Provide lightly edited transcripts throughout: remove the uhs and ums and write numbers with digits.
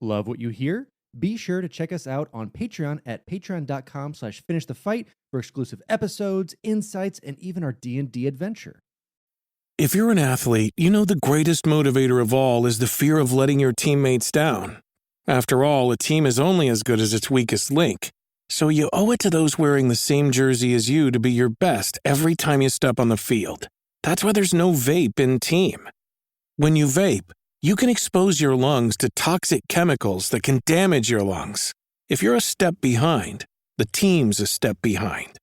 Love what you hear? Be sure to check us out on Patreon at patreon.com/finishthefight for exclusive episodes, insights, and even our D&D adventure. If you're an athlete, you know the greatest motivator of all is the fear of letting your teammates down. After all, a team is only as good as its weakest link. So you owe it to those wearing the same jersey as you to be your best every time you step on the field. That's why there's no vape in team. When you vape, you can expose your lungs to toxic chemicals that can damage your lungs. If you're a step behind, the team's a step behind.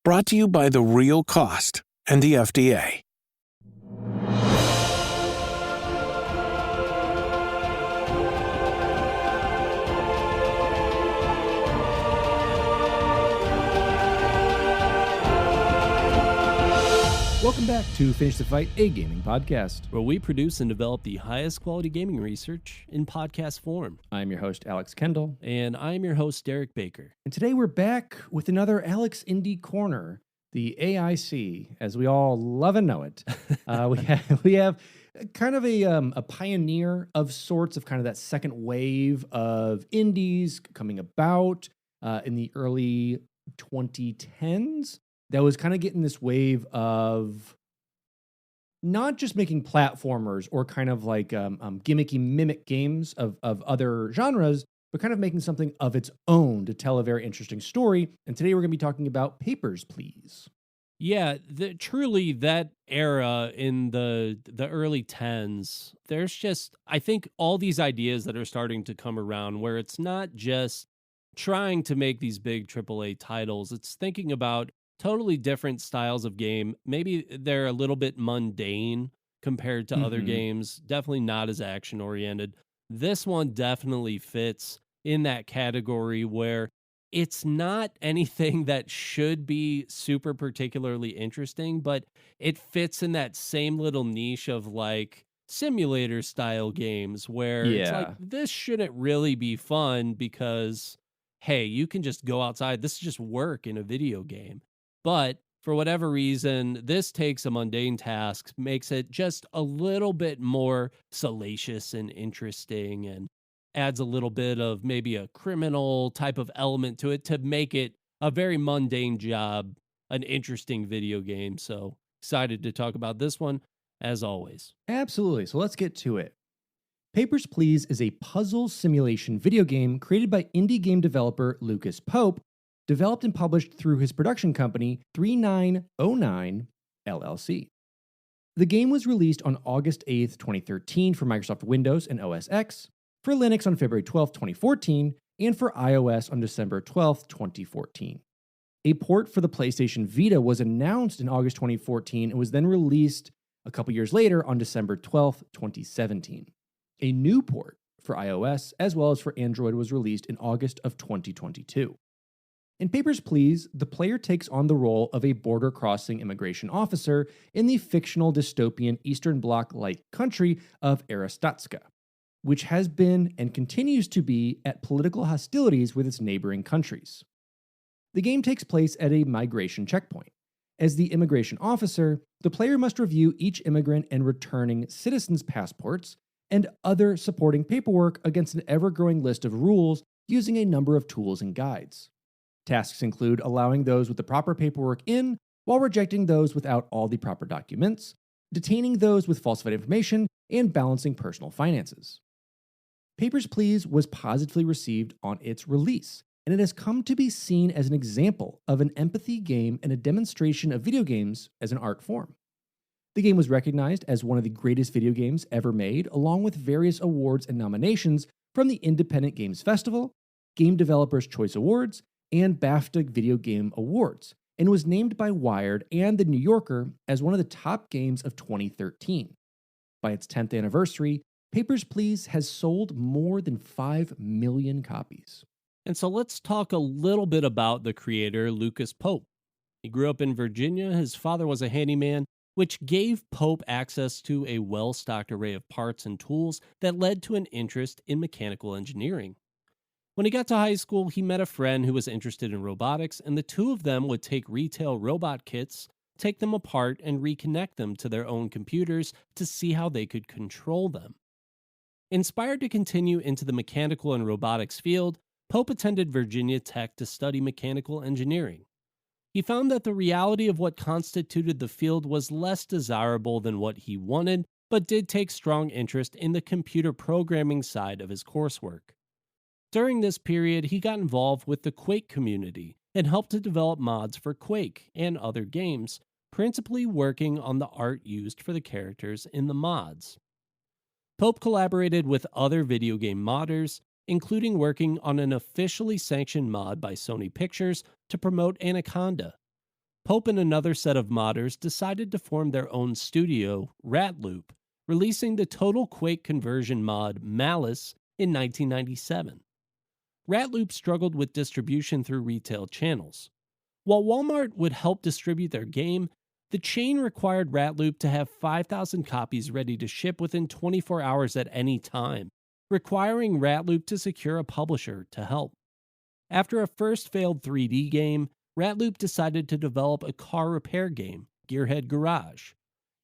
Brought to you by The Real Cost and the FDA. Welcome back to Finish the Fight, a gaming podcast. Where we produce and develop the highest quality gaming research in podcast form. I'm your host, Alex Kendall. And I'm your host, Derek Baker. And today we're back with another Alex Indie Corner, the AIC, as we all love and know it. We have kind of a pioneer of sorts of kind of that second wave of indies coming about in the early 2010s. That was kind of getting this wave of not just making platformers or kind of like gimmicky mimic games of other genres, but kind of making something of its own to tell a very interesting story. And today we're going to be talking about Papers, Please. Yeah, truly that era in the early 10s, there's just, I think, all these ideas that are starting to come around where it's not just trying to make these big AAA titles, it's thinking about totally different styles of game. Maybe they're a little bit mundane compared to other games, definitely not as action oriented. This one definitely fits in that category where it's not anything that should be super particularly interesting, but it fits in that same little niche of like simulator style games where it's like, this shouldn't really be fun because, hey, you can just go outside. This is just work in a video game. But for whatever reason, this takes a mundane task, makes it just a little bit more salacious and interesting, and adds a little bit of maybe a criminal type of element to it to make it a very mundane job, an interesting video game. So excited to talk about this one, as always. Absolutely. So let's get to it. Papers, Please is a puzzle simulation video game created by indie game developer Lucas Pope, developed and published through his production company, 3909 LLC. The game was released on August 8th, 2013 for Microsoft Windows and OS X, for Linux on February 12th, 2014, and for iOS on December 12th, 2014. A port for the PlayStation Vita was announced in August 2014 and was then released a couple years later on December 12th, 2017. A new port for iOS as well as for Android was released in August of 2022. In Papers, Please, the player takes on the role of a border-crossing immigration officer in the fictional dystopian Eastern Bloc-like country of Arstotzka, which has been and continues to be at political hostilities with its neighboring countries. The game takes place at a migration checkpoint. As the immigration officer, the player must review each immigrant and returning citizens' passports and other supporting paperwork against an ever-growing list of rules using a number of tools and guides. Tasks include allowing those with the proper paperwork in while rejecting those without all the proper documents, detaining those with falsified information, and balancing personal finances. Papers, Please was positively received on its release, and it has come to be seen as an example of an empathy game and a demonstration of video games as an art form. The game was recognized as one of the greatest video games ever made, along with various awards and nominations from the Independent Games Festival, Game Developers' Choice Awards, and BAFTA Video Game Awards, and was named by Wired and The New Yorker as one of the top games of 2013. By its 10th anniversary, Papers, Please has sold more than 5 million copies. And so let's talk a little bit about the creator, Lucas Pope. He grew up in Virginia. His father was a handyman, which gave Pope access to a well-stocked array of parts and tools that led to an interest in mechanical engineering. When he got to high school, he met a friend who was interested in robotics, and the two of them would take retail robot kits, take them apart, and reconnect them to their own computers to see how they could control them. Inspired to continue into the mechanical and robotics field, Pope attended Virginia Tech to study mechanical engineering. He found that the reality of what constituted the field was less desirable than what he wanted, but did take strong interest in the computer programming side of his coursework. During this period, he got involved with the Quake community and helped to develop mods for Quake and other games, principally working on the art used for the characters in the mods. Pope collaborated with other video game modders, including working on an officially sanctioned mod by Sony Pictures to promote Anaconda. Pope and another set of modders decided to form their own studio, Ratloop, releasing the Total Quake conversion mod Malice in 1997. Ratloop struggled with distribution through retail channels. While Walmart would help distribute their game, the chain required Ratloop to have 5,000 copies ready to ship within 24 hours at any time, requiring Ratloop to secure a publisher to help. After a first failed 3D game, Ratloop decided to develop a car repair game, Gearhead Garage.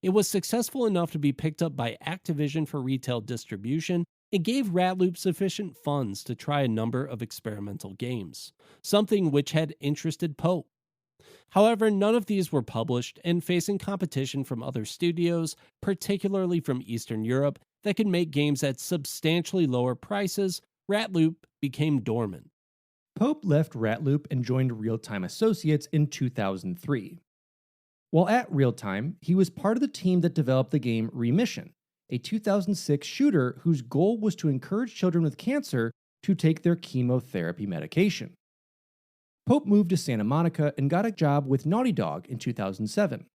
It was successful enough to be picked up by Activision for retail distribution and gave Ratloop sufficient funds to try a number of experimental games, something which had interested Pope. However, none of these were published, and facing competition from other studios, particularly from Eastern Europe, that could make games at substantially lower prices, Ratloop became dormant. Pope left Ratloop and joined Real-Time Associates in 2003. While at Real-Time, he was part of the team that developed the game Remission, a 2006 shooter whose goal was to encourage children with cancer to take their chemotherapy medication. Pope moved to Santa Monica and got a job with Naughty Dog in 2007.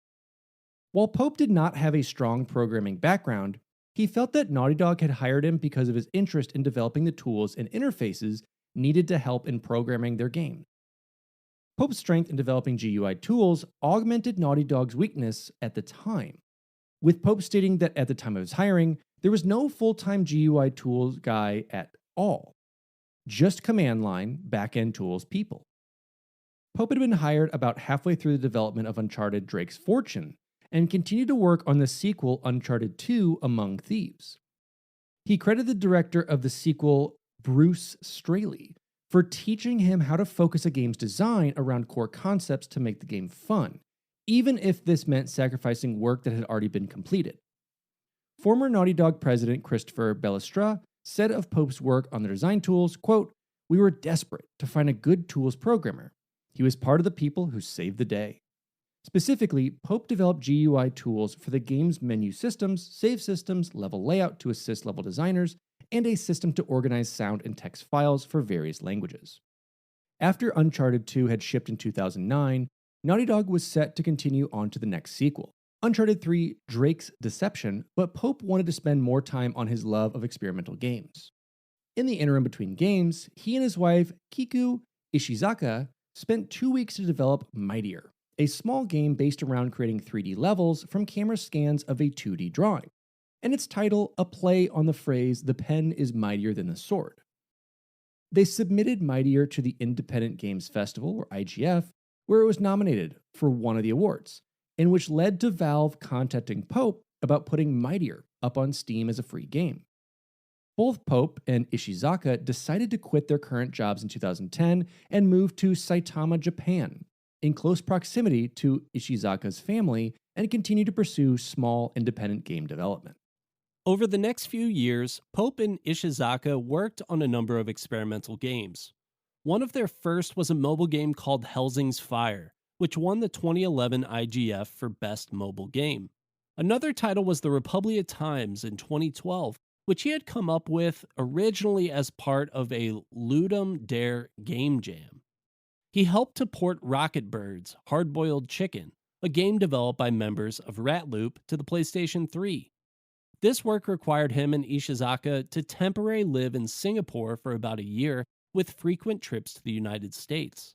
While Pope did not have a strong programming background, he felt that Naughty Dog had hired him because of his interest in developing the tools and interfaces needed to help in programming their game. Pope's strength in developing GUI tools augmented Naughty Dog's weakness at the time, with Pope stating that at the time of his hiring, there was no full-time GUI tools guy at all, just command line, back-end tools people. Pope had been hired about halfway through the development of Uncharted Drake's Fortune, and continued to work on the sequel Uncharted 2 Among Thieves. He credited the director of the sequel, Bruce Straley, for teaching him how to focus a game's design around core concepts to make the game fun, even if this meant sacrificing work that had already been completed. Former Naughty Dog president Christopher Bellistra said of Pope's work on the design tools, quote, "We were desperate to find a good tools programmer. He was part of the people who saved the day." Specifically, Pope developed GUI tools for the game's menu systems, save systems, level layout to assist level designers, and a system to organize sound and text files for various languages. After Uncharted 2 had shipped in 2009, Naughty Dog was set to continue on to the next sequel, Uncharted 3 Drake's Deception, but Pope wanted to spend more time on his love of experimental games. In the interim between games, he and his wife, Kiku Ishizaka, spent 2 weeks to develop Mightier, a small game based around creating 3D levels from camera scans of a 2D drawing, and its title a play on the phrase, "The pen is mightier than the sword." They submitted Mightier to the Independent Games Festival, or IGF, where it was nominated for one of the awards, and which led to Valve contacting Pope about putting Mightier up on Steam as a free game. Both Pope and Ishizaka decided to quit their current jobs in 2010 and move to Saitama, Japan, in close proximity to Ishizaka's family, and continue to pursue small independent game development. Over the next few years, Pope and Ishizaka worked on a number of experimental games. One of their first was a mobile game called Hellsing's Fire, which won the 2011 IGF for Best Mobile Game. Another title was The Republia Times in 2012, which he had come up with originally as part of a Ludum Dare game jam. He helped to port Rocket Birds, Hard-Boiled Chicken, a game developed by members of Ratloop, to the PlayStation 3. This work required him and Ishizaka to temporarily live in Singapore for about a year, with frequent trips to the United States.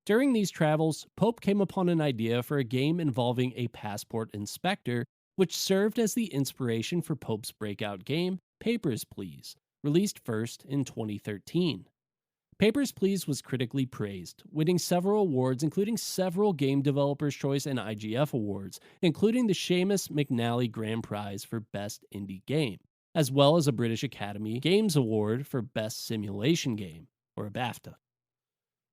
During these travels, Pope came upon an idea for a game involving a passport inspector, which served as the inspiration for Pope's breakout game, Papers, Please, released first in 2013. Papers, Please was critically praised, winning several awards, including several Game Developers' Choice and IGF awards, including the Seamus McNally Grand Prize for Best Indie Game. as well as a British Academy Games Award for Best Simulation Game, or a BAFTA.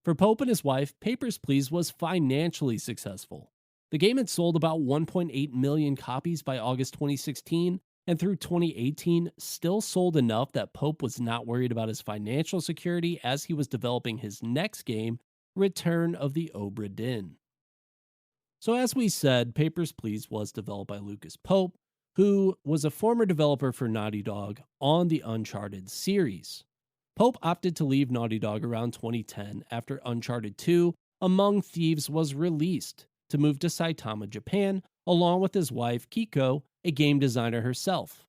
For Pope and his wife, Papers, Please was financially successful. The game had sold about 1.8 million copies by August 2016, and through 2018 still sold enough that Pope was not worried about his financial security as he was developing his next game, Return of the Obra Dinn. So as we said, Papers, Please was developed by Lucas Pope, who was a former developer for Naughty Dog on the Uncharted series. Pope opted to leave Naughty Dog around 2010 after Uncharted 2, Among Thieves was released, to move to Saitama, Japan, along with his wife Kiko, a game designer herself.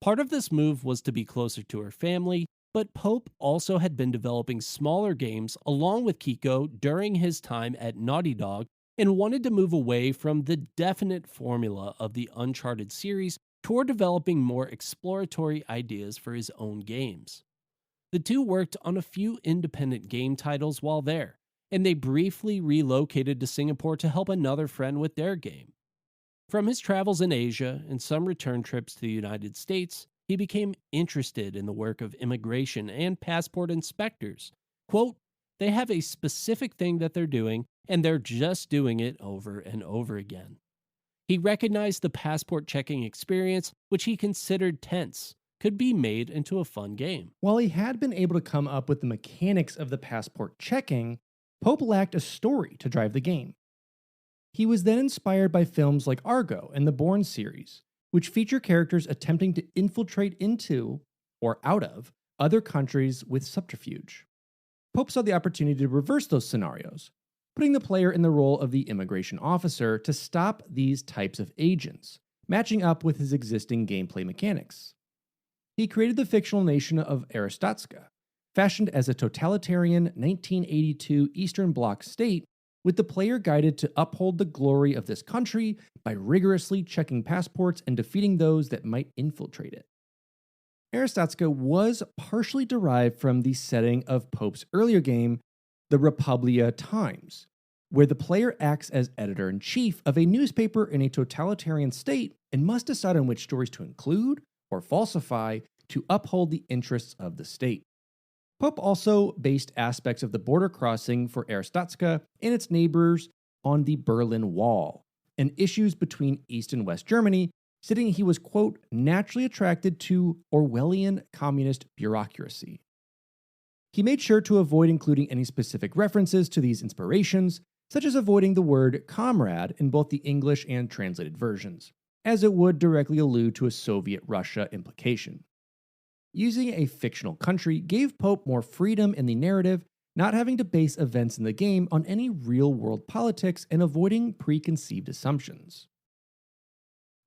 Part of this move was to be closer to her family, but Pope also had been developing smaller games along with Kiko during his time at Naughty Dog and wanted to move away from the definite formula of the Uncharted series toward developing more exploratory ideas for his own games. The two worked on a few independent game titles while there, and they briefly relocated to Singapore to help another friend with their game. From his travels in Asia and some return trips to the United States, he became interested in the work of immigration and passport inspectors. Quote, "They have a specific thing that they're doing, and they're just doing it over and over again." He recognized the passport checking experience, which he considered tense, could be made into a fun game. While he had been able to come up with the mechanics of the passport checking, Pope lacked a story to drive the game. He was then inspired by films like Argo and the Bourne series, which feature characters attempting to infiltrate into, or out of, other countries with subterfuge. Pope saw the opportunity to reverse those scenarios, putting the player in the role of the immigration officer to stop these types of agents, matching up with his existing gameplay mechanics. He created the fictional nation of Aristatska, fashioned as a totalitarian 1982 Eastern Bloc state, with the player guided to uphold the glory of this country by rigorously checking passports and defeating those that might infiltrate it. Aristatska was partially derived from the setting of Pope's earlier game, the Republia Times, where the player acts as editor-in-chief of a newspaper in a totalitarian state and must decide on which stories to include or falsify to uphold the interests of the state. Pope also based aspects of the border crossing for Aristatska and its neighbors on the Berlin Wall and issues between East and West Germany, stating he was, quote, naturally attracted to Orwellian communist bureaucracy. He made sure to avoid including any specific references to these inspirations, such as avoiding the word comrade in both the English and translated versions, as it would directly allude to a Soviet Russia implication. Using a fictional country gave Pope more freedom in the narrative, not having to base events in the game on any real-world politics and avoiding preconceived assumptions.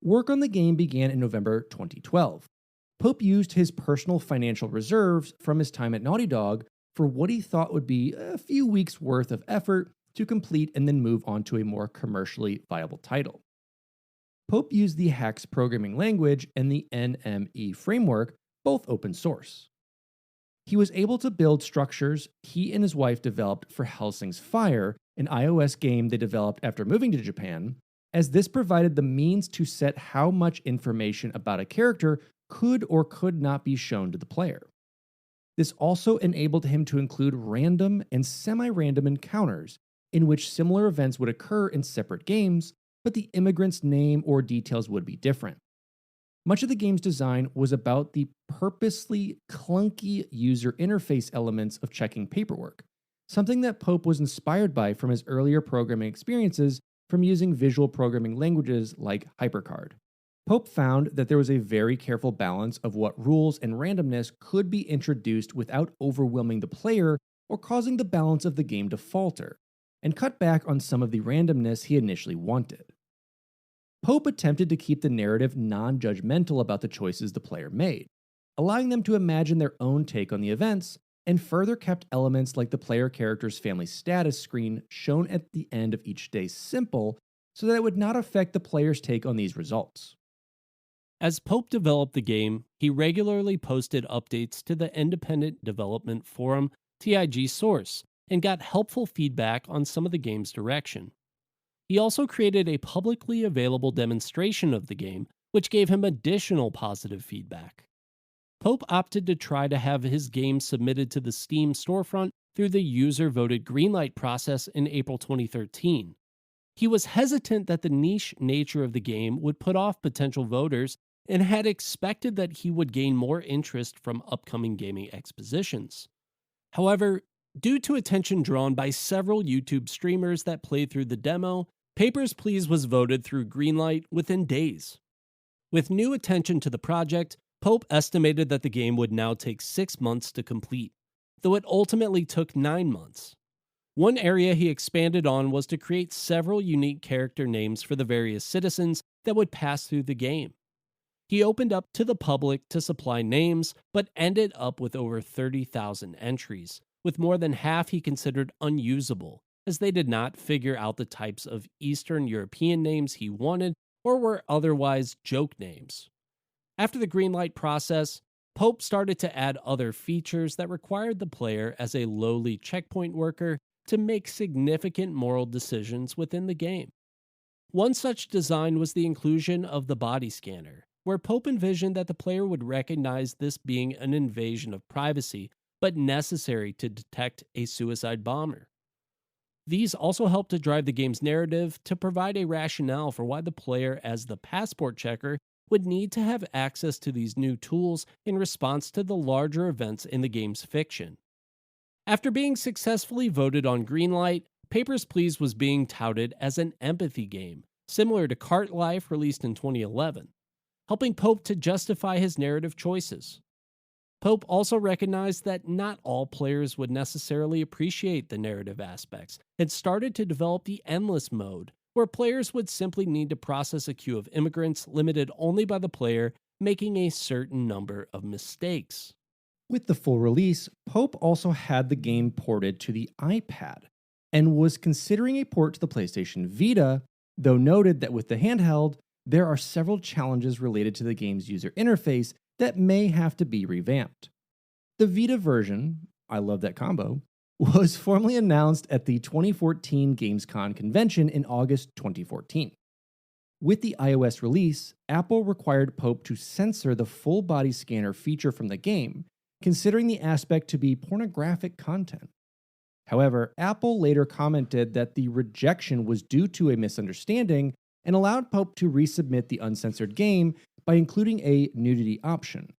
Work on the game began in November 2012. Pope used his personal financial reserves from his time at Naughty Dog for what he thought would be a few weeks' worth of effort to complete and then move on to a more commercially viable title. Pope used the HAX programming language and the NME framework, both open source. He was able to build structures he and his wife developed for Hellsing's Fire, an iOS game they developed after moving to Japan, as this provided the means to set how much information about a character could or could not be shown to the player. This also enabled him to include random and semi-random encounters in which similar events would occur in separate games, but the immigrant's name or details would be different. Much of the game's design was about the purposely clunky user interface elements of checking paperwork, something that Pope was inspired by from his earlier programming experiences from using visual programming languages like HyperCard. Pope found that there was a very careful balance of what rules and randomness could be introduced without overwhelming the player or causing the balance of the game to falter, and cut back on some of the randomness he initially wanted. Pope attempted to keep the narrative non-judgmental about the choices the player made, allowing them to imagine their own take on the events, and further kept elements like the player character's family status screen shown at the end of each day simple so that it would not affect the player's take on these results. As Pope developed the game, he regularly posted updates to the independent development forum TIG Source and got helpful feedback on some of the game's direction. He also created a publicly available demonstration of the game, which gave him additional positive feedback. Pope opted to try to have his game submitted to the Steam storefront through the user-voted greenlight process in April 2013. He was hesitant that the niche nature of the game would put off potential voters and had expected that he would gain more interest from upcoming gaming expositions. However, due to attention drawn by several YouTube streamers that played through the demo, Papers, Please was voted through greenlight within days. With new attention to the project, Pope estimated that the game would now take 6 months to complete, though it ultimately took 9 months. One area he expanded on was to create several unique character names for the various citizens that would pass through the game. He opened up to the public to supply names, but ended up with over 30,000 entries, with more than half he considered unusable, as they did not figure out the types of Eastern European names he wanted or were otherwise joke names. After the greenlight process, Pope started to add other features that required the player as a lowly checkpoint worker to make significant moral decisions within the game. One such design was the inclusion of the body scanner, where Pope envisioned that the player would recognize this being an invasion of privacy, but necessary to detect a suicide bomber. These also helped to drive the game's narrative to provide a rationale for why the player, as the passport checker, would need to have access to these new tools in response to the larger events in the game's fiction. After being successfully voted on greenlight, Papers, Please was being touted as an empathy game, similar to Cart Life released in 2011, helping Pope to justify his narrative choices. Pope also recognized that not all players would necessarily appreciate the narrative aspects and started to develop the Endless mode, where players would simply need to process a queue of immigrants limited only by the player making a certain number of mistakes. With the full release, Pope also had the game ported to the iPad and was considering a port to the PlayStation Vita, though noted that with the handheld, there are several challenges related to the game's user interface that may have to be revamped. The Vita version, I love that combo, was formally announced at the 2014 Gamescom convention in August 2014. With the iOS release, Apple required Pope to censor the full body scanner feature from the game, considering the aspect to be pornographic content. However, Apple later commented that the rejection was due to a misunderstanding and allowed Pope to resubmit the uncensored game by including a nudity option.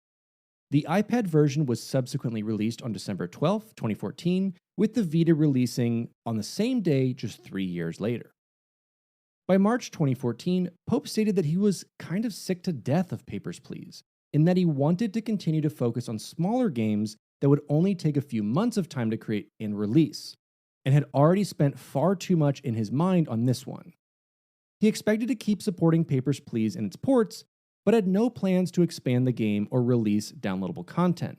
The iPad version was subsequently released on December 12, 2014, with the Vita releasing on the same day just 3 years later. By March 2014, Pope stated that he was kind of sick to death of Papers, Please, in that he wanted to continue to focus on smaller games that would only take a few months of time to create and release, and had already spent far too much in his mind on this one. He expected to keep supporting Papers, Please and its ports, but had no plans to expand the game or release downloadable content,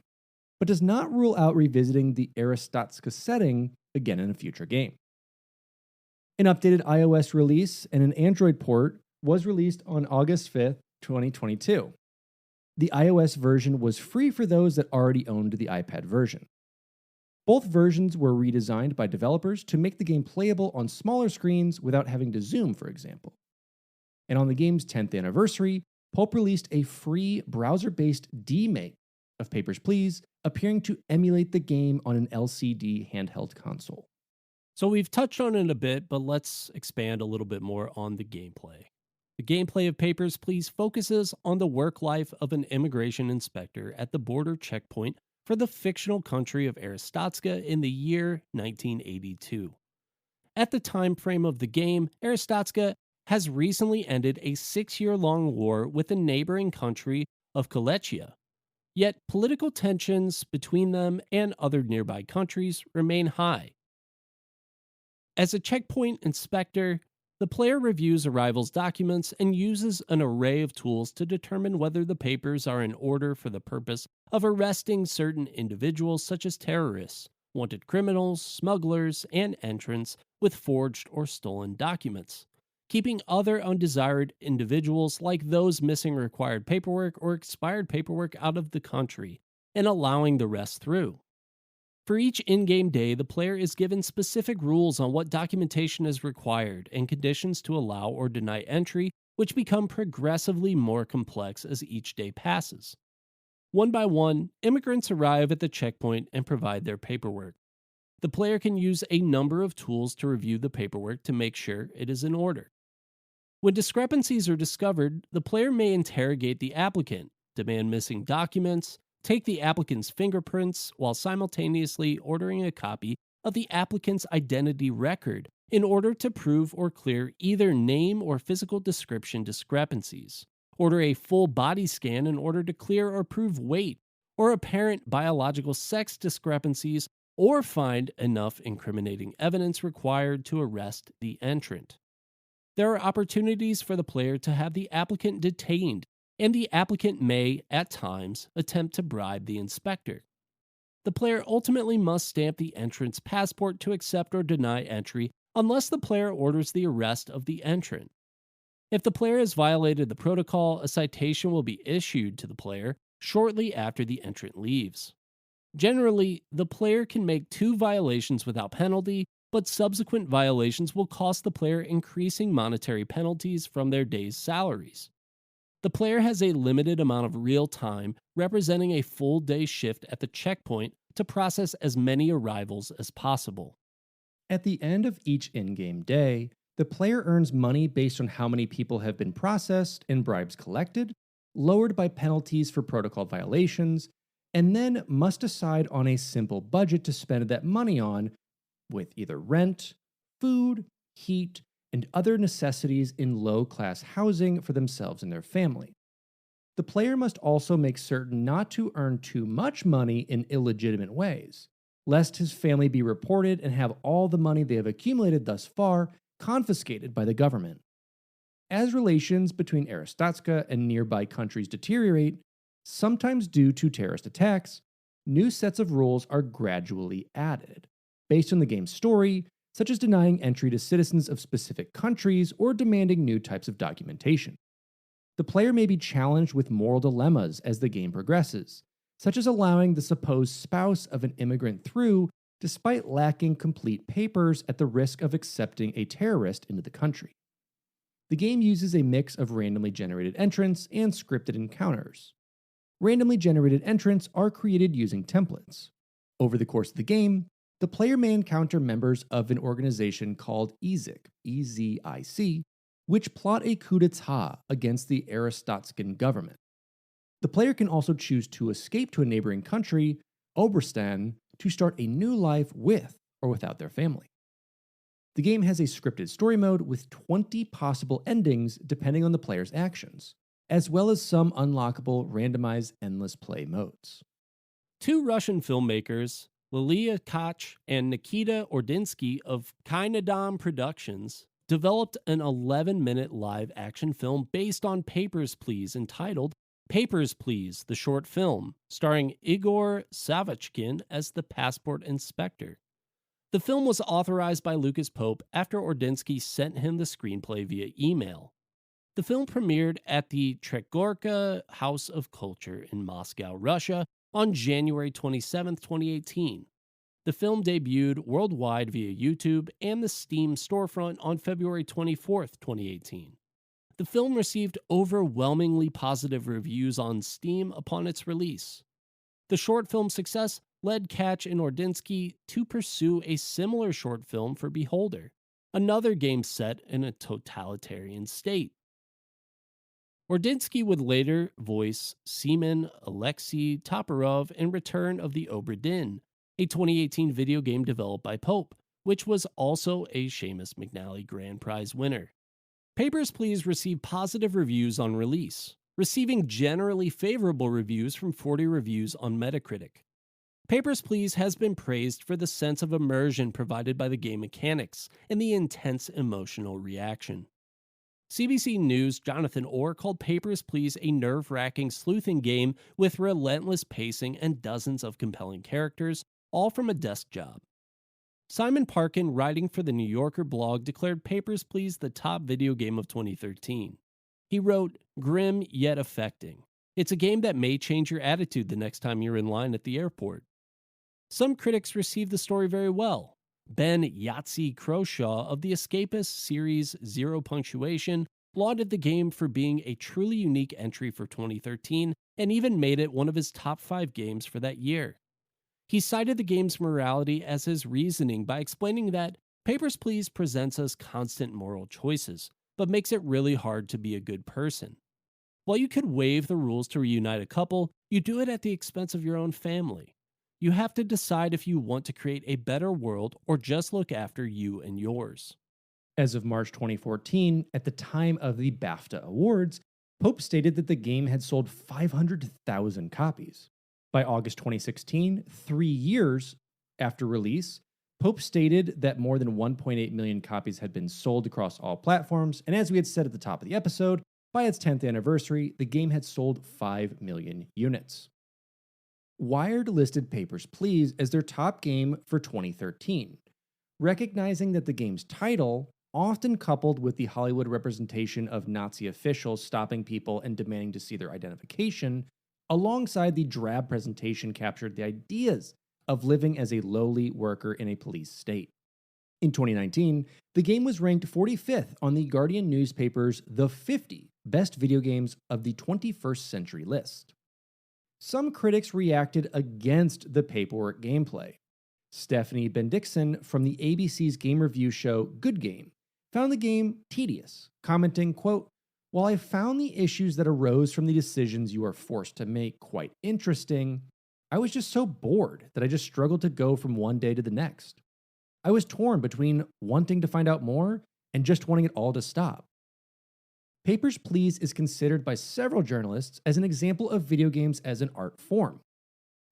but does not rule out revisiting the Arstotzka setting again in a future game. An updated iOS release and an Android port was released on August 5th, 2022. The iOS version was free for those that already owned the iPad version. Both versions were redesigned by developers to make the game playable on smaller screens without having to zoom, for example. And on the game's 10th anniversary, Pope released a free browser-based demake of Papers, Please, appearing to emulate the game on an LCD handheld console. So we've touched on it a bit, but let's expand a little bit more on the gameplay. The gameplay of Papers, Please focuses on the work life of an immigration inspector at the border checkpoint for the fictional country of Arstotzka in the year 1982. At the time frame of the game, Arstotzka has recently ended a 6-year-long war with the neighboring country of Kolechia. Yet political tensions between them and other nearby countries remain high. As a checkpoint inspector, the player reviews arrivals documents and uses an array of tools to determine whether the papers are in order for the purpose of arresting certain individuals such as terrorists, wanted criminals, smugglers, and entrants with forged or stolen documents, keeping other undesired individuals like those missing required paperwork or expired paperwork out of the country, and allowing the rest through. For each in-game day, the player is given specific rules on what documentation is required and conditions to allow or deny entry which become progressively more complex as each day passes. One by one, immigrants arrive at the checkpoint and provide their paperwork. The player can use a number of tools to review the paperwork to make sure it is in order. When discrepancies are discovered, the player may interrogate the applicant, demand missing documents, take the applicant's fingerprints while simultaneously ordering a copy of the applicant's identity record in order to prove or clear either name or physical description discrepancies, order a full body scan in order to clear or prove weight or apparent biological sex discrepancies, or find enough incriminating evidence required to arrest the entrant. There are opportunities for the player to have the applicant detained, and the applicant may, at times, attempt to bribe the inspector. The player ultimately must stamp the entrant's passport to accept or deny entry unless the player orders the arrest of the entrant. If the player has violated the protocol, a citation will be issued to the player shortly after the entrant leaves. Generally, the player can make 2 violations without penalty, but subsequent violations will cost the player increasing monetary penalties from their day's salaries. The player has a limited amount of real time, representing a full day shift at the checkpoint to process as many arrivals as possible. At the end of each in-game day, the player earns money based on how many people have been processed and bribes collected, lowered by penalties for protocol violations, and then must decide on a simple budget to spend that money on, with either rent, food, heat, and other necessities in low-class housing for themselves and their family. The player must also make certain not to earn too much money in illegitimate ways, lest his family be reported and have all the money they have accumulated thus far confiscated by the government. As relations between Arstotzka and nearby countries deteriorate, sometimes due to terrorist attacks, new sets of rules are gradually added, based on the game's story, such as denying entry to citizens of specific countries or demanding new types of documentation. The player may be challenged with moral dilemmas as the game progresses, such as allowing the supposed spouse of an immigrant through despite lacking complete papers at the risk of accepting a terrorist into the country. The game uses a mix of randomly generated entrants and scripted encounters. Randomly generated entrants are created using templates. Over the course of the game, the player may encounter members of an organization called EZIC, E-Z-I-C, which plot a coup d'etat against the Arstotzkan government. The player can also choose to escape to a neighboring country, Obristan, to start a new life with or without their family. The game has a scripted story mode with 20 possible endings depending on the player's actions, as well as some unlockable randomized endless play modes. 2 Russian filmmakers, Lilia Koch and Nikita Ordinsky of Kynadom Productions, developed an 11-minute live-action film based on Papers, Please entitled Papers, Please, the short film, starring Igor Savachkin as the passport inspector. The film was authorized by Lucas Pope after Ordinsky sent him the screenplay via email. The film premiered at the Tregorka House of Culture in Moscow, Russia, on January 27, 2018. The film debuted worldwide via YouTube and the Steam storefront on February 24, 2018. The film received overwhelmingly positive reviews on Steam upon its release. The short film's success led Koch and Ordinsky to pursue a similar short film for Beholder, another game set in a totalitarian state. Ordinsky would later voice Seaman Alexei Toporov in Return of the Obra Dinn, a 2018 video game developed by Pope, which was also a Seamus McNally Grand Prize winner. Papers, Please received positive reviews on release, receiving generally favorable reviews from 40 reviews on Metacritic. Papers, Please has been praised for the sense of immersion provided by the game mechanics and the intense emotional reaction. CBC News' Jonathan Orr called Papers, Please a nerve-wracking sleuthing game with relentless pacing and dozens of compelling characters, all from a desk job. Simon Parkin, writing for the New Yorker blog, declared Papers, Please the top video game of 2013. He wrote, "Grim yet affecting. It's a game that may change your attitude the next time you're in line at the airport." Some critics received the story very well. Ben Yahtzee Croshaw of the Escapist series Zero Punctuation lauded the game for being a truly unique entry for 2013 and even made it one of his top 5 games for that year. He cited the game's morality as his reasoning by explaining that Papers, Please presents us constant moral choices, but makes it really hard to be a good person. While you could waive the rules to reunite a couple, you do it at the expense of your own family. You have to decide if you want to create a better world or just look after you and yours. As of March 2014, at the time of the BAFTA Awards, Pope stated that the game had sold 500,000 copies. By August 2016, 3 years after release, Pope stated that more than 1.8 million copies had been sold across all platforms, and as we had said at the top of the episode, by its 10th anniversary, the game had sold 5 million units. Wired listed Papers, Please as their top game for 2013, recognizing that the game's title, often coupled with the Hollywood representation of Nazi officials stopping people and demanding to see their identification, alongside the drab presentation, captured the ideas of living as a lowly worker in a police state. In 2019, the game was ranked 45th on the Guardian newspaper's The 50 Best Video Games of the 21st Century list. Some critics reacted against the paperwork gameplay. Stephanie Bendixson from the ABC's game review show Good Game found the game tedious, commenting, quote, "While I found the issues that arose from the decisions you are forced to make quite interesting, I was just so bored that I just struggled to go from one day to the next. I was torn between wanting to find out more and just wanting it all to stop." Papers, Please is considered by several journalists as an example of video games as an art form.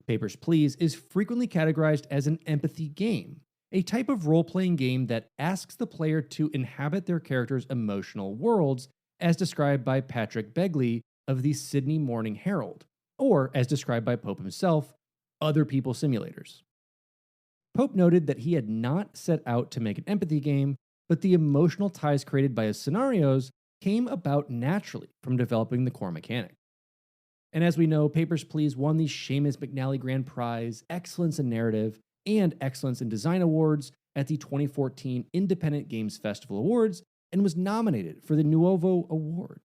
Papers, Please is frequently categorized as an empathy game, a type of role-playing game that asks the player to inhabit their character's emotional worlds, as described by Patrick Begley of the Sydney Morning Herald, or as described by Pope himself, other people simulators. Pope noted that he had not set out to make an empathy game, but the emotional ties created by his scenarios came about naturally from developing the core mechanic. And as we know, Papers, Please won the Seamus McNally Grand Prize, Excellence in Narrative, and Excellence in Design Awards at the 2014 Independent Games Festival Awards and was nominated for the Nuovo Award.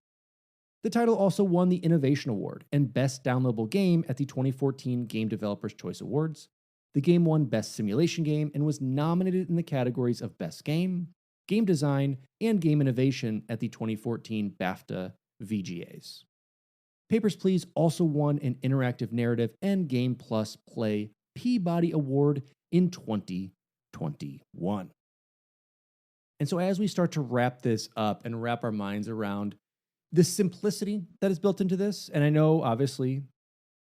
The title also won the Innovation Award and Best Downloadable Game at the 2014 Game Developers' Choice Awards. The game won Best Simulation Game and was nominated in the categories of Best Game, Game Design, and Game Innovation at the 2014 BAFTA VGAs. Papers, Please also won an Interactive Narrative and Game Plus Play Peabody Award in 2021. And so as we start to wrap this up and wrap our minds around the simplicity that is built into this, and I know obviously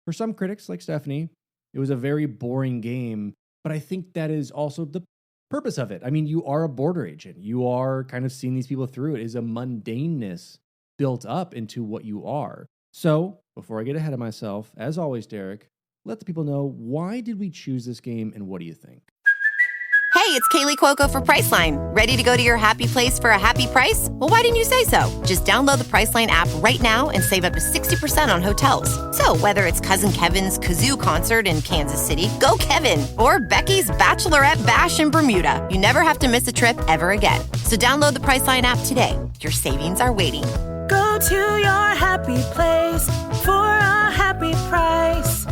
for some critics like Stephanie, it was a very boring game, but I think that is also the purpose of it. I mean, you are a border agent. You are kind of seeing these people through. It is a mundaneness built up into what you are. So before I get ahead of myself, as always, Derek, let the people know, why did we choose this game and what do you think? Hey, it's Kaylee Cuoco for Priceline. Ready to go to your happy place for a happy price? Well, why didn't you say so? Just download the Priceline app right now and save up to 60% on hotels. So whether it's Cousin Kevin's Kazoo Concert in Kansas City, go Kevin, or Becky's Bachelorette Bash in Bermuda, you never have to miss a trip ever again. So download the Priceline app today. Your savings are waiting. Go to your happy place for a happy price.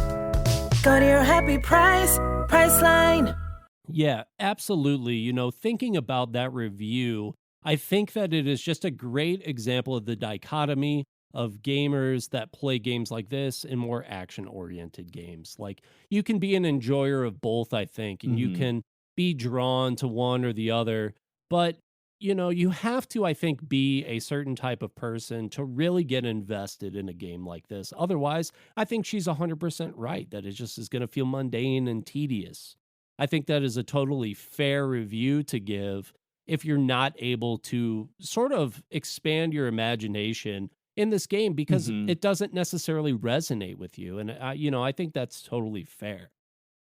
Go to your happy price, Priceline. Yeah, absolutely. You know, thinking about that review, I think that it is just a great example of the dichotomy of gamers that play games like this and more action-oriented games. Like, you can be an enjoyer of both, I think, and you can be drawn to one or the other. But, you know, you have to, I think, be a certain type of person to really get invested in a game like this. Otherwise, I think she's 100% right that it just is going to feel mundane and tedious. I think that is a totally fair review to give if you're not able to sort of expand your imagination in this game because it doesn't necessarily resonate with you. And, I think that's totally fair.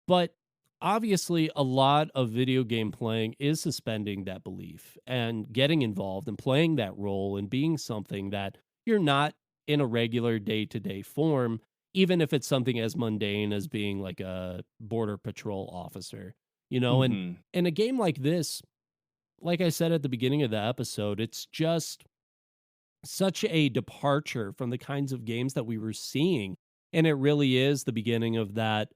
But obviously, a lot of video game playing is suspending that belief and getting involved and playing that role and being something that you're not in a regular day-to-day form, even if it's something as mundane as being like a border patrol officer, and in a game like this, like I said at the beginning of the episode, it's just such a departure from the kinds of games that we were seeing. And it really is the beginning of that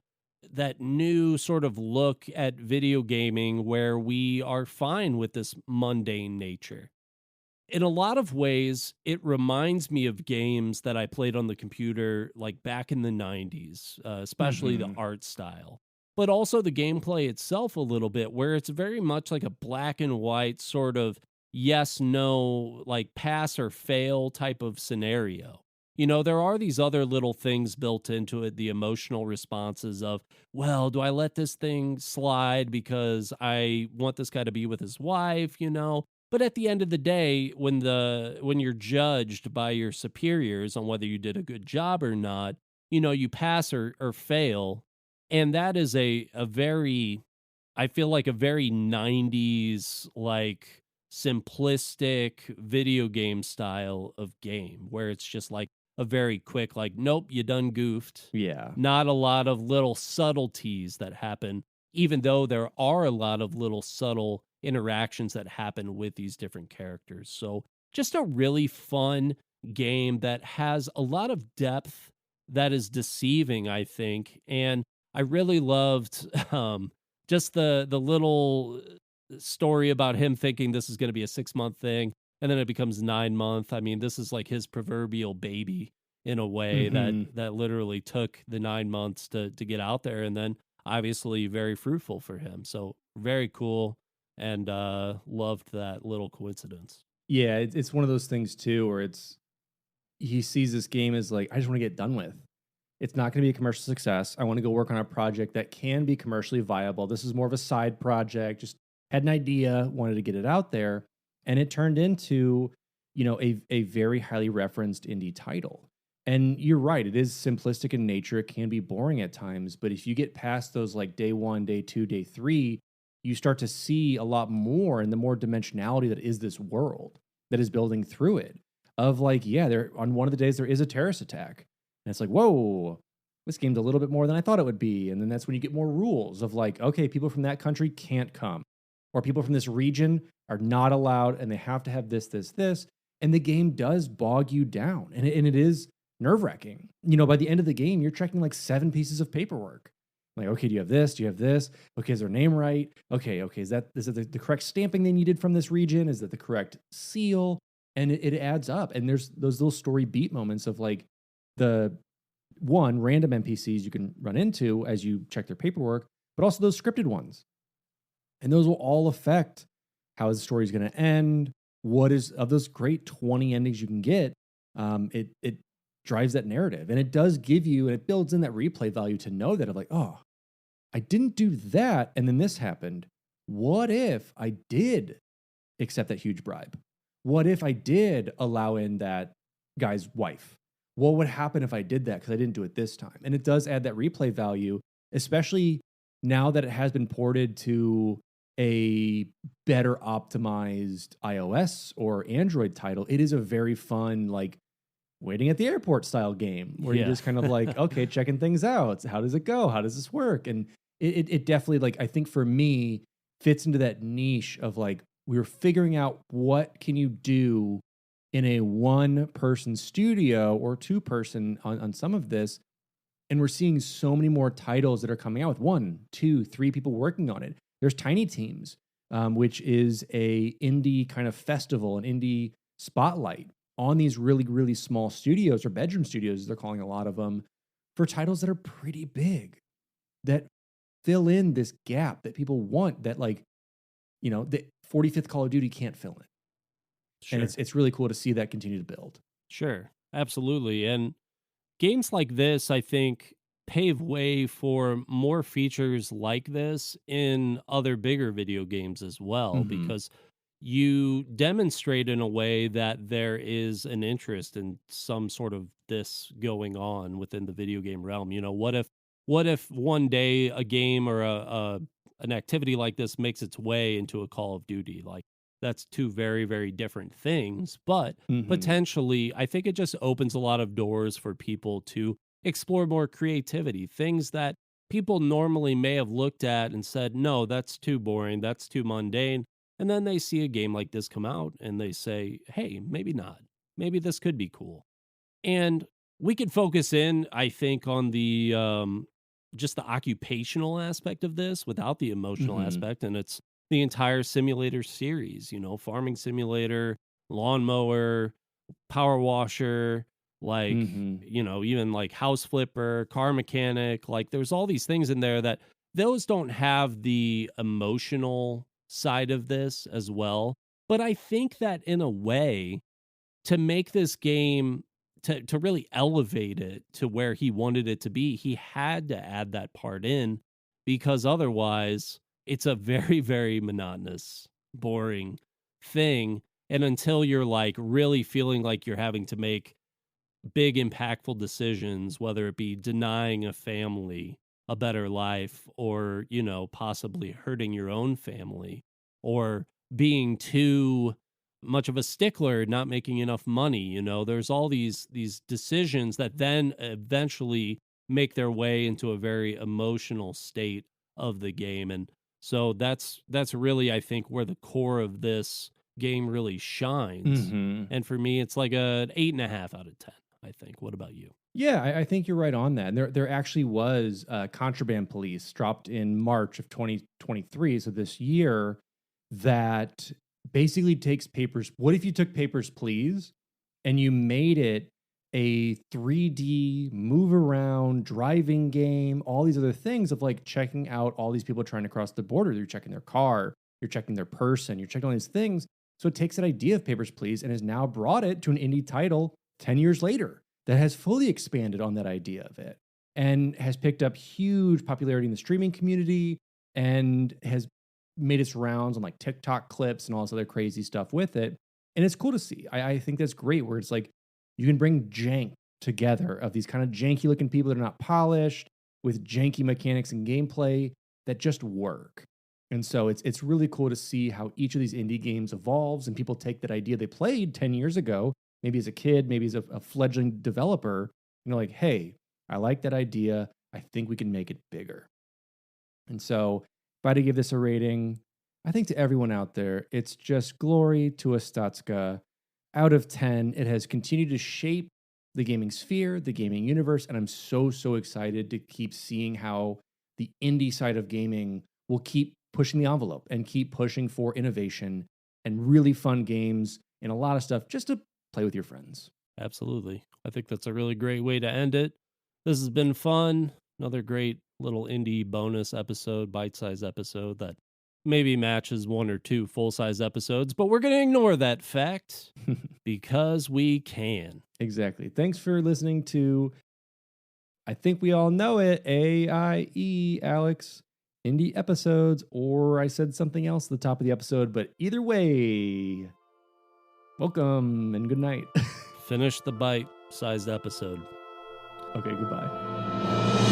new sort of look at video gaming where we are fine with this mundane nature. In a lot of ways, it reminds me of games that I played on the computer like back in the 90s, especially the art style, but also the gameplay itself a little bit, where it's very much like a black and white sort of yes, no, like pass or fail type of scenario. You know, there are these other little things built into it, the emotional responses of, well, do I let this thing slide because I want this guy to be with his wife, you know? But at the end of the day, when you're judged by your superiors on whether you did a good job or not, you know, you pass or fail. And that is a very, I feel like a very 90s, like simplistic video game style of game where it's just like a very quick, like, nope, you done goofed. Yeah. Not a lot of little subtleties that happen, even though there are a lot of little subtle interactions that happen with these different characters. So just a really fun game that has a lot of depth that is deceiving, I think. And I really loved just the little story about him thinking this is going to be a 6-month thing, and then it becomes 9-month. I mean, this is like his proverbial baby in a way that literally took the 9 months to get out there, and then obviously very fruitful for him. So very cool, and loved that little coincidence. Yeah, it's one of those things too where he sees this game as like, I just want to get done with. It's not going to be a commercial success. I want to go work on a project that can be commercially viable. This is more of a side project. Just had an idea, wanted to get it out there, and it turned into, you know, a very highly referenced indie title. And you're right, it is simplistic in nature. It can be boring at times, but if you get past those like day 1, day 2, day 3, you start to see a lot more and the more dimensionality that is this world that is building through it. Of like, yeah, there on one of the days there is a terrorist attack. And it's like, whoa, this game's a little bit more than I thought it would be. And then that's when you get more rules of like, okay, people from that country can't come. Or people from this region are not allowed and they have to have this, this, this. And the game does bog you down. And it is nerve-wracking. You know, by the end of the game, you're checking like 7 pieces of paperwork. Like, okay, do you have this? Do you have this? Okay, is their name right? Okay, is it the correct stamping they needed from this region? Is that the correct seal? And it adds up. And there's those little story beat moments of like the random NPCs you can run into as you check their paperwork, but also those scripted ones. And those will all affect how the story is going to end. What is of those great 20 endings you can get? It drives that narrative, and it does give you, and it builds in that replay value to know that of like, oh, I didn't do that, and then this happened. What if I did accept that huge bribe? What if I did allow in that guy's wife? What would happen if I did that because I didn't do it this time? And it does add that replay value, especially now that it has been ported to a better optimized iOS or Android title. It is a very fun, like, waiting at the airport style game where you're just kind of like, okay, checking things out. How does it go? How does this work? And it definitely, like, I think for me, fits into that niche of like, we were figuring out what can you do in a 1-person studio or 2-person on some of this. And we're seeing so many more titles that are coming out with 1, 2, 3 people working on it. There's Tiny Teams, which is a indie kind of festival, an indie spotlight on these really, really small studios or bedroom studios, as they're calling a lot of them, for titles that are pretty big, that fill in this gap that people want, that, like, you know, the 45th Call of Duty can't fill in. Sure. And it's really cool to see that continue to build. Sure, absolutely. And games like this, I think, pave way for more features like this in other bigger video games as well, because you demonstrate in a way that there is an interest in some sort of this going on within the video game realm. You know, what if one day a game or an activity like this makes its way into a Call of Duty? Like, that's 2 very, very different things, but potentially I think it just opens a lot of doors for people to explore more creativity, things that people normally may have looked at and said, no, that's too boring, that's too mundane. And then they see a game like this come out and they say, hey, maybe not. maybe this could be cool. And we could focus in, I think, on the just the occupational aspect of this without the emotional aspect. And it's the entire simulator series, farming simulator, lawnmower, power washer, like, even like house flipper, car mechanic. Like there's all these things in there that those don't have the emotional side of this as well. But I think that in a way, to make this game, to really elevate it to where he wanted it to be, he had to add that part in, because otherwise it's a very, very monotonous, boring thing. And until you're like really feeling like you're having to make big, impactful decisions, whether it be denying a family a better life or, possibly hurting your own family, or being too much of a stickler, not making enough money, there's all these decisions that then eventually make their way into a very emotional state of the game. And so that's really, I think, where the core of this game really shines. And for me, it's like an 8.5 out of 10, I think. What about you? Yeah, I think you're right on that. And there actually was Contraband Police dropped in March of 2023, so this year, that basically takes Papers. What if you took Papers, Please, and you made it a 3D move around driving game, all these other things of like checking out all these people trying to cross the border. You're checking their car, you're checking their person, you're checking all these things. So it takes that idea of Papers, Please and has now brought it to an indie title 10 years later that has fully expanded on that idea of it and has picked up huge popularity in the streaming community and has made its rounds on like TikTok clips and all this other crazy stuff with it. And it's cool to see. I think that's great, where it's like you can bring jank together of these kind of janky looking people that are not polished with janky mechanics and gameplay that just work. And so it's really cool to see how each of these indie games evolves and people take that idea they played 10 years ago, maybe as a kid, maybe as a fledgling developer, like, hey, I like that idea. I think we can make it bigger. And so if I had to give this a rating, I think to everyone out there, it's just glory to Ostatska. Out of 10, it has continued to shape the gaming sphere, the gaming universe, and I'm so excited to keep seeing how the indie side of gaming will keep pushing the envelope and keep pushing for innovation and really fun games and a lot of stuff just to play with your friends. Absolutely. I think that's a really great way to end it. This has been fun. Another great little indie bonus episode, bite-sized episode that maybe matches 1 or 2 full-size episodes, but we're going to ignore that fact because we can. Exactly. Thanks for listening to, I think we all know it, AIE, Alex, indie episodes, or I said something else at the top of the episode, but either way, welcome and good night. Finish the bite-sized episode. Okay, goodbye.